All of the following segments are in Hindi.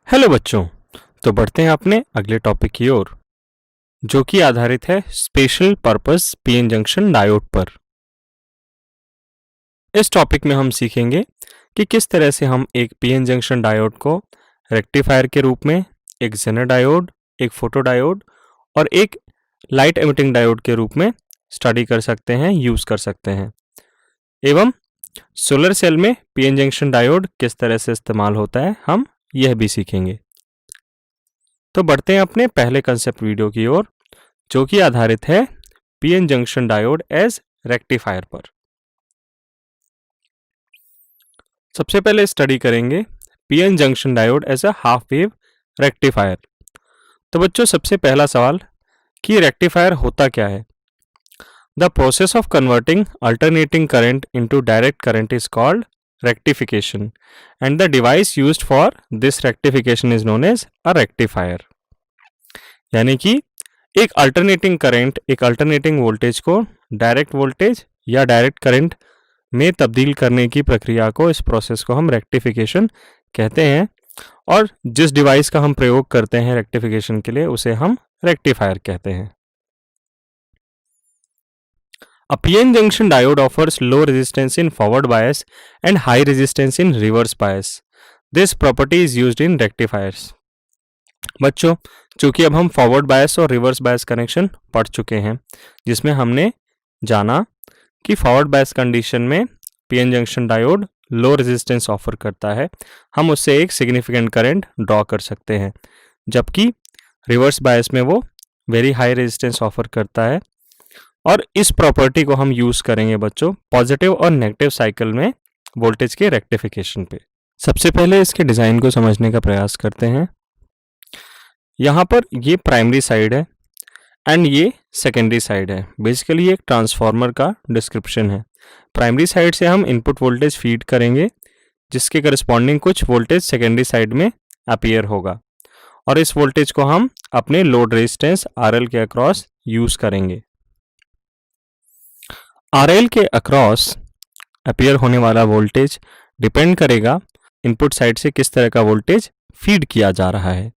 हेलो बच्चों। तो बढ़ते हैं अपने अगले टॉपिक की ओर, जो कि आधारित है special purpose PN junction diode पर। इस टॉपिक में हम सीखेंगे कि किस तरह से हम एक पीएन जंक्शन डायोड को रेक्टिफायर के रूप में, एक जेनर डायोड, एक फोटो डायोड और एक लाइट एमिटिंग डायोड के रूप में स्टडी कर सकते हैं, यूज कर सकते हैं। एवं सोलर सेल में पीएन जंक्शन डायोड किस तरह से इस्तेमाल होता है, हम यह भी सीखेंगे। तो बढ़ते हैं अपने पहले कंसेप्ट वीडियो की ओर, जो कि आधारित है PN junction diode as rectifier पर। सबसे पहले स्टडी करेंगे PN junction diode as a half wave rectifier. तो बच्चों, सबसे पहला सवाल कि रेक्टिफायर होता क्या है। The process of converting alternating current into direct current is called rectification and the device used for this rectification is known as a rectifier. यानी कि एक अल्टरनेटिंग वोल्टेज को डायरेक्ट वोल्टेज या डायरेक्ट करंट में तब्दील करने की प्रक्रिया को, इस प्रोसेस को हम रेक्टिफिकेशन कहते हैं। और जिस डिवाइस का हम प्रयोग करते हैं रेक्टिफिकेशन के लिए, उसे हम रेक्टिफायर कहते हैं। A PN junction diode offers low resistance in forward bias and high resistance in reverse bias. This property is used in rectifiers. बच्चों, चूंकि अब हम फॉरवर्ड बायस और रिवर्स बायस कनेक्शन पढ़ चुके हैं, जिसमें हमने जाना कि फॉरवर्ड बायस कंडीशन में PN junction diode low resistance offer करता है, हम उससे एक सिग्निफिकेंट करंट ड्रॉ कर सकते हैं, जबकि रिवर्स बायस में वो वेरी हाई रेजिस्टेंस ऑफर करता है। और इस प्रॉपर्टी को हम यूज करेंगे बच्चों पॉजिटिव और नेगेटिव साइकिल में वोल्टेज के रेक्टिफिकेशन पे। सबसे पहले इसके डिजाइन को समझने का प्रयास करते हैं। यहाँ पर ये प्राइमरी साइड है एंड ये सेकेंडरी साइड है। बेसिकली ये एक ट्रांसफार्मर का डिस्क्रिप्शन है। प्राइमरी साइड से हम इनपुट वोल्टेज फीड करेंगे, जिसके करस्पॉन्डिंग कुछ वोल्टेज सेकेंडरी साइड में अपीयर होगा, और इस वोल्टेज को हम अपने लोड रेजिस्टेंस आरएल के अक्रॉस यूज करेंगे। आरएल के अक्रॉस अपीयर होने वाला वोल्टेज डिपेंड करेगा इनपुट साइड से किस तरह का वोल्टेज फीड किया जा रहा है।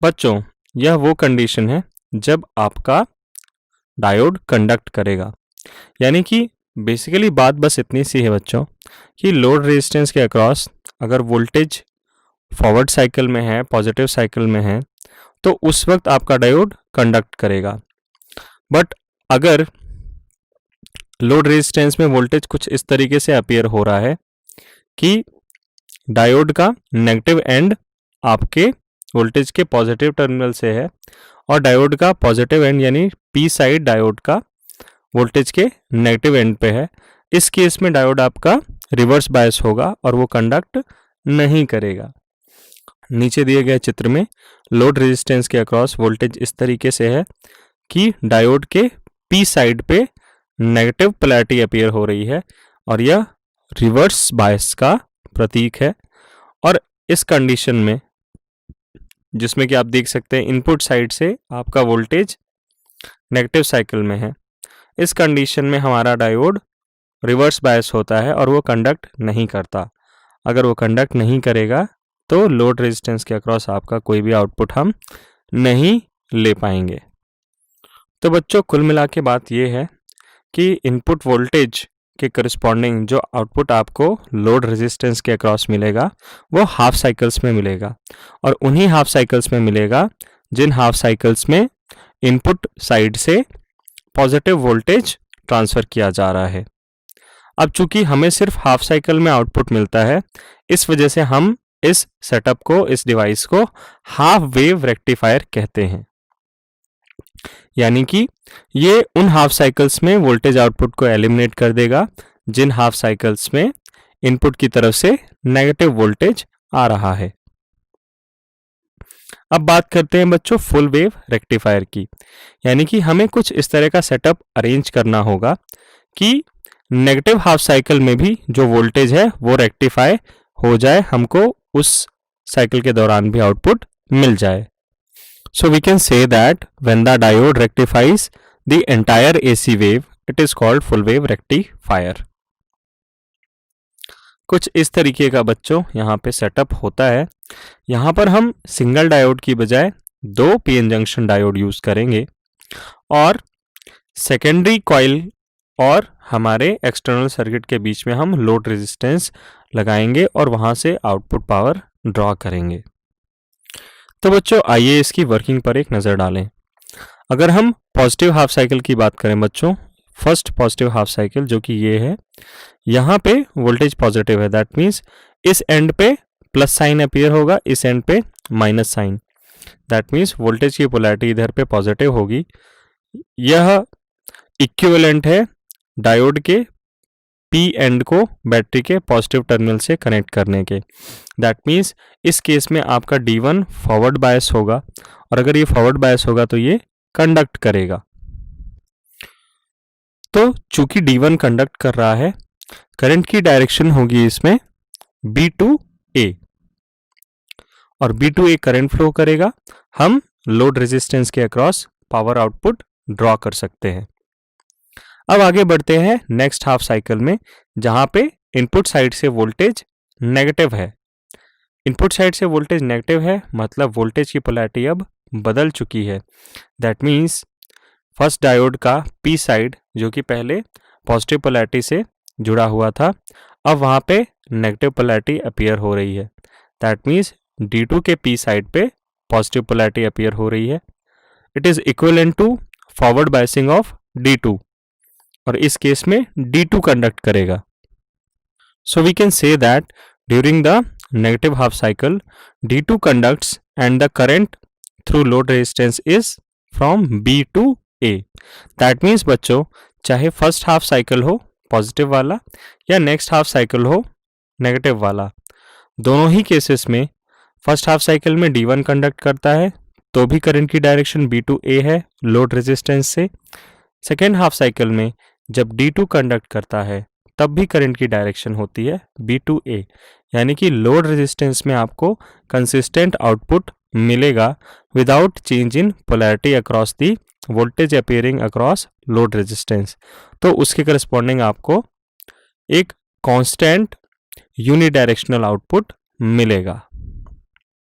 बच्चों, यह वो कंडीशन है जब आपका डायोड कंडक्ट करेगा। यानी कि बेसिकली बात बस इतनी सी है बच्चों कि लोड रेजिस्टेंस के अक्रॉस अगर वोल्टेज फॉरवर्ड साइकिल में है, पॉजिटिव साइकिल में है, तो उस वक्त आपका डायोड कंडक्ट करेगा। बट अगर लोड रेजिस्टेंस में वोल्टेज कुछ इस तरीके से अपीयर हो रहा है कि डायोड का नेगेटिव एंड आपके वोल्टेज के पॉजिटिव टर्मिनल से है और डायोड का पॉजिटिव एंड यानी पी साइड डायोड का वोल्टेज के नेगेटिव एंड पे है, इस केस में डायोड आपका रिवर्स बायस होगा और वो कंडक्ट नहीं करेगा। नीचे दिए गए चित्र में लोड रेजिस्टेंस के अक्रॉस वोल्टेज इस तरीके से है कि डायोड के पी साइड पे नेगेटिव पोलैरिटी अपीयर हो रही है और यह रिवर्स बायस का प्रतीक है। और इस कंडीशन में, जिसमें कि आप देख सकते हैं इनपुट साइड से आपका वोल्टेज नेगेटिव साइकिल में है, इस कंडीशन में हमारा डायोड रिवर्स बायस होता है और वो कंडक्ट नहीं करता। अगर वो कंडक्ट नहीं करेगा तो लोड रेजिस्टेंस के अक्रॉस आपका कोई भी आउटपुट हम नहीं ले पाएंगे। तो बच्चों, कुल मिला के बात ये है कि इनपुट वोल्टेज के करस्पॉन्डिंग जो आउटपुट आपको लोड रेजिस्टेंस के अक्रॉस मिलेगा, वो हाफ साइकिल्स में मिलेगा, और उन्हीं हाफ साइकिल्स में मिलेगा जिन हाफ साइकिल्स में इनपुट साइड से पॉजिटिव वोल्टेज ट्रांसफर किया जा रहा है। अब चूंकि हमें सिर्फ हाफ साइकिल में आउटपुट मिलता है, इस वजह से हम इस सेटअप को, इस डिवाइस को हाफ वेव रेक्टिफायर कहते हैं। यानी कि ये उन हाफ साइकिल्स में वोल्टेज आउटपुट को एलिमिनेट कर देगा जिन हाफ साइकिल्स में इनपुट की तरफ से नेगेटिव वोल्टेज आ रहा है। अब बात करते हैं बच्चों फुल वेव रेक्टिफायर की। यानी कि हमें कुछ इस तरह का सेटअप अरेंज करना होगा कि नेगेटिव हाफ साइकिल में भी जो वोल्टेज है वो रेक्टिफाई हो जाए, हमको उस साइकिल के दौरान भी आउटपुट मिल जाए। So we can say that when the diode rectifies the entire AC wave, it is called full wave rectifier. कुछ इस तरीके का बच्चों यहाँ पे सेटअप होता है। यहाँ पर हम सिंगल डायोड की बजाय 2 पीएन जंक्शन डायोड यूज करेंगे और सेकेंडरी कॉइल और हमारे एक्सटर्नल सर्किट के बीच में हम लोड रेजिस्टेंस लगाएंगे और वहां से आउटपुट पावर ड्रॉ करेंगे। तो बच्चों आइए इसकी वर्किंग पर एक नज़र डालें। अगर हम पॉजिटिव हाफ साइकिल की बात करें बच्चों, फर्स्ट पॉजिटिव हाफ साइकिल जो कि ये है, यहाँ पे वोल्टेज पॉजिटिव है, दैट मीन्स इस एंड पे प्लस साइन अपीयर होगा, इस एंड पे minus sign, that means voltage की पोलैरिटी इधर पे पॉजिटिव होगी। यह इक्विवेलेंट है डायोड के पी एंड को बैटरी के पॉजिटिव टर्मिनल से कनेक्ट करने के, दैट मीन्स इस केस में आपका D1 फॉरवर्ड बायस होगा और अगर ये फॉरवर्ड बायस होगा तो ये कंडक्ट करेगा। तो चूंकि D1 कंडक्ट कर रहा है, करंट की डायरेक्शन होगी इसमें B2A और B2A करंट फ्लो करेगा। हम लोड रेजिस्टेंस के अक्रॉस पावर आउटपुट ड्रॉ कर सकते हैं। अब आगे बढ़ते हैं नेक्स्ट हाफ साइकिल में, जहां पे इनपुट साइड से वोल्टेज नेगेटिव है। इनपुट साइड से वोल्टेज नेगेटिव है मतलब वोल्टेज की पोलैरिटी अब बदल चुकी है, दैट मीन्स फर्स्ट डायोड का पी साइड जो कि पहले पॉजिटिव पोलैरिटी से जुड़ा हुआ था, अब वहां पे नेगेटिव पोलैरिटी अपीयर हो रही है, दैट मीन्स D2 के पी साइड पे पॉजिटिव पोलैरिटी अपीयर हो रही है। It is equivalent to forward biasing of D2 और इस केस में D2 कंडक्ट करेगा। So we can say that during the negative half cycle D2 conducts and the current through load resistance is from B to A. That means बच्चों चाहे फर्स्ट हाफ साइकिल हो पॉजिटिव वाला या नेक्स्ट हाफ साइकिल हो नेगेटिव वाला, दोनों ही केसेस में फर्स्ट हाफ साइकिल में D1 कंडक्ट करता है तो भी करंट की डायरेक्शन B to A है लोड रेजिस्टेंस से। सेकेंड हाफ साइकिल में जब D2 कंडक्ट करता है तब भी करंट की डायरेक्शन होती है B to A, यानी कि लोड रेजिस्टेंस में आपको कंसिस्टेंट आउटपुट मिलेगा without change in polarity across the voltage appearing across load resistance. तो उसके करस्पॉन्डिंग आपको एक कांस्टेंट यूनिडायरेक्शनल आउटपुट मिलेगा।